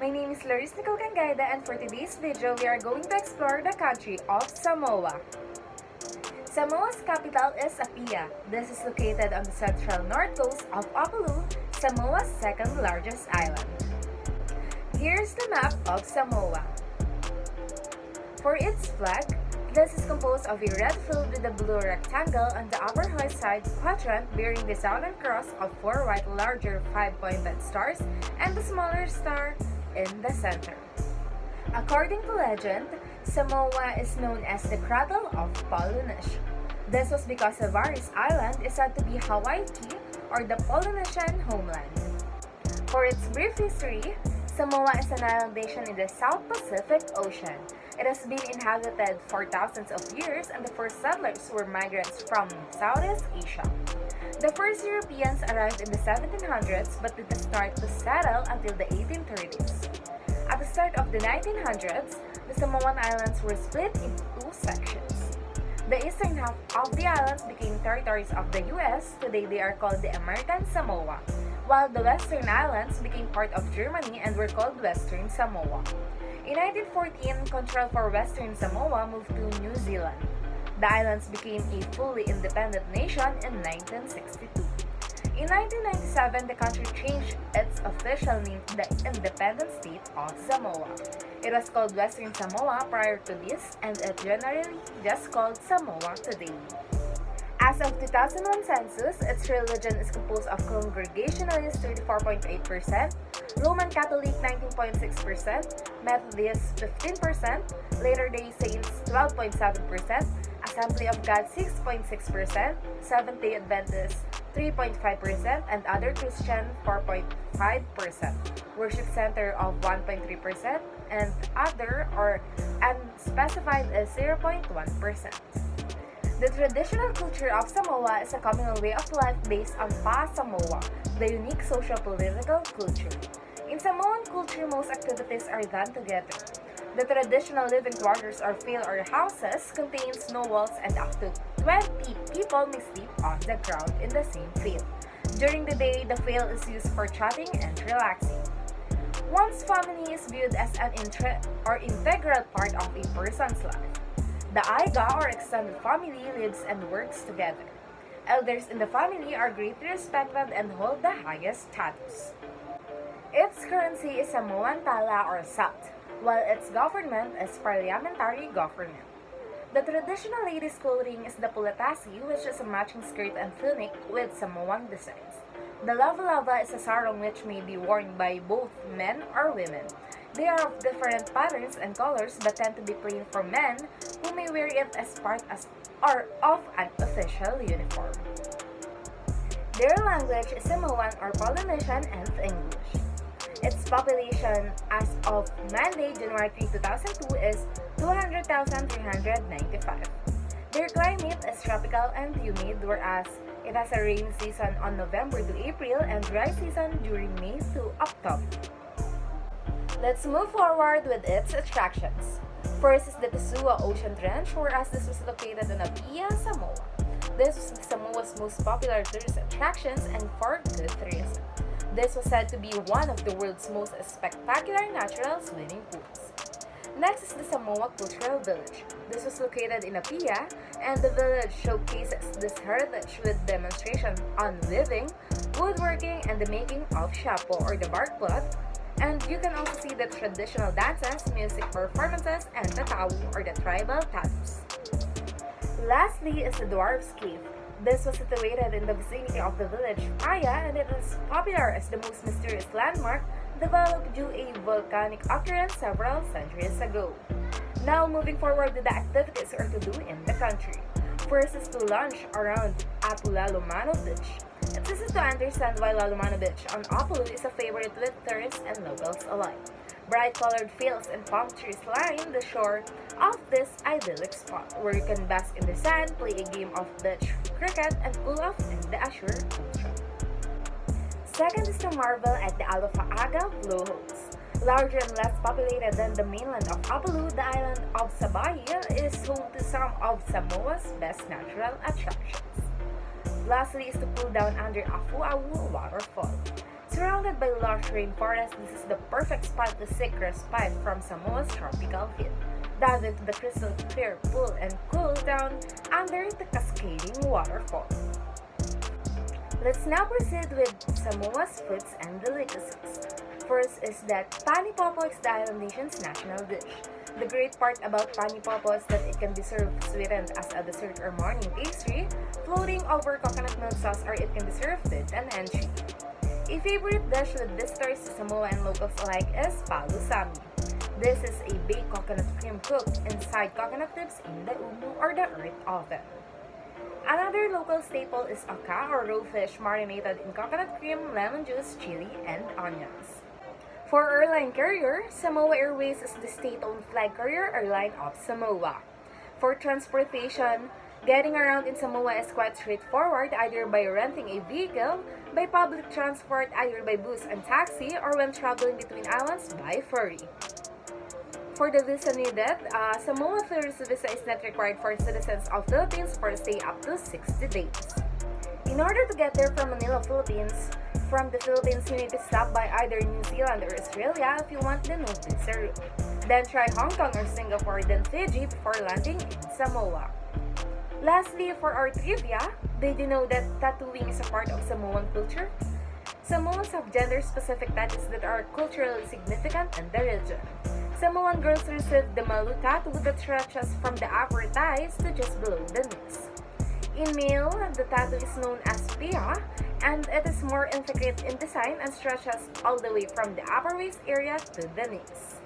My name is Larissa Nicole Cangaida, and for today's video, we are going to explore the country of Samoa. Samoa's capital is Apia. This is located on the central north coast of Oahu, Samoa's second largest island. Here's the map of Samoa. For its flag, this is composed of a red field with a blue rectangle on the upper right side quadrant bearing the Southern Cross of four white larger five-pointed stars and the smaller star in the center. According to legend, Samoa is known as the cradle of Polynesia. This was because Savaris Island is said to be Hawaii or the Polynesian homeland. For its brief history, Samoa is an island nation in the South Pacific Ocean. It has been inhabited for thousands of years, and the first settlers were migrants from Southeast Asia. The first Europeans arrived in the 1700s but did not start to settle until the 1830s. At the start of the 1900s, the Samoan Islands were split into two sections. The eastern half of the islands became territories of the US. Today they are called the American Samoa, while the western islands became part of Germany and were called Western Samoa. In 1914, control for Western Samoa moved to New Zealand. The islands became a fully independent nation in 1962. In 1997, the country changed its official name to the Independent State of Samoa. It was called Western Samoa prior to this, and it generally just called Samoa today. As of 2001 census, its religion is composed of Congregationalists 34.8%, Roman Catholic 19.6%, Methodist 15%, Latter-day Saints 12.7%, Assembly of God 6.6%, Seventh-day Adventists 3.5%, and other Christian 4.5%, Worship Center of 1.3%, and other or unspecified is 0.1%. The traditional culture of Samoa is a communal way of life based on Pa Samoa, the unique socio-political culture. In Samoan culture, most activities are done together. The traditional living quarters or field or houses contains no walls, and up to 20 people may sleep on the ground in the same field. During the day, the field is used for chatting and relaxing. One's family is viewed as an integral part of a person's life. The Aiga or extended family lives and works together. Elders in the family are greatly respected and hold the highest status. Its currency is Samoan tala or sat, while its government is parliamentary government. The traditional ladies' clothing is the pulatasi, which is a matching skirt and tunic with Samoan designs. The lava-lava is a sarong which may be worn by both men or women. They are of different patterns and colors but tend to be plain for men, who may wear it as part of an official uniform. Their language is Samoan or Polynesian and English. Its population as of Monday, January 3, 2002 is 200,395. Their climate is tropical and humid, whereas it has a rainy season on November to April and dry season during May to October. Let's move forward with its attractions. First is the Tesua Ocean Trench, whereas this was located in Apia, Samoa. This was Samoa's most popular tourist attractions and for good reason. This was said to be one of the world's most spectacular natural swimming pools. Next is the Samoa Cultural Village. This was located in Apia, and the village showcases this heritage with demonstrations on weaving, woodworking, and the making of shapo or the bark cloth. And you can also see the traditional dances, music performances, and the tau or the tribal tattoos. Lastly is the Dwarf's Cave. This was situated in the vicinity of the village Paya, and it is popular as the most mysterious landmark developed due to a volcanic occurrence several centuries ago. Now moving forward to the activities or to do in the country. First is to lunch around at Lalumano Beach. It's easy to understand why Lalumano Beach on Oahu is a favorite with tourists and locals alike. Bright colored fields and palm trees line the shore of this idyllic spot, where you can bask in the sand, play a game of beach cricket, and cool off in the azure ocean. Second is to marvel at the Alofaaga blowholes. Larger and less populated than the mainland of Oahu, the island of Sabaya is home to some of Samoa's best natural attractions. Lastly is to cool down under a Fuawu waterfall. Surrounded by lush rainforest, this is the perfect spot to seek respite from Samoa's tropical heat. Dive into the crystal clear pool and cool down under the cascading waterfall. Let's now proceed with Samoa's foods and delicacies. First is that Panipopo is the island nation's national dish. The great part about Panipopo is that it can be served sweetened as a dessert or morning pastry, floating over coconut milk sauce, or it can be served with an enchilada. A favorite dish with visitors to Samoa and locals alike is palu sami. This is a baked coconut cream cooked inside coconut tips in the umu or the earth oven. Another local staple is aka or raw fish marinated in coconut cream, lemon juice, chili, and onions. For airline carrier, Samoa Airways is the state-owned flag carrier airline of Samoa. For transportation, getting around in Samoa is quite straightforward either by renting a vehicle, by public transport either by bus and taxi, or when traveling between islands by ferry. For the visa needed, Samoa tourist visa is not required for citizens of Philippines for a stay up to 60 days. In order to get there from Manila, Philippines, from the Philippines you need to stop by either New Zealand or Australia if you want the no visa route. Then try Hong Kong or Singapore, then Fiji before landing in Samoa. Lastly, for our trivia, did you know that tattooing is a part of Samoan culture? Samoans have gender-specific tattoos that are culturally significant in the region. Samoan girls receive the malu tattoo that stretches from the upper thighs to just below the knees. In male, the tattoo is known as pia, and it is more intricate in design and stretches all the way from the upper waist area to the knees.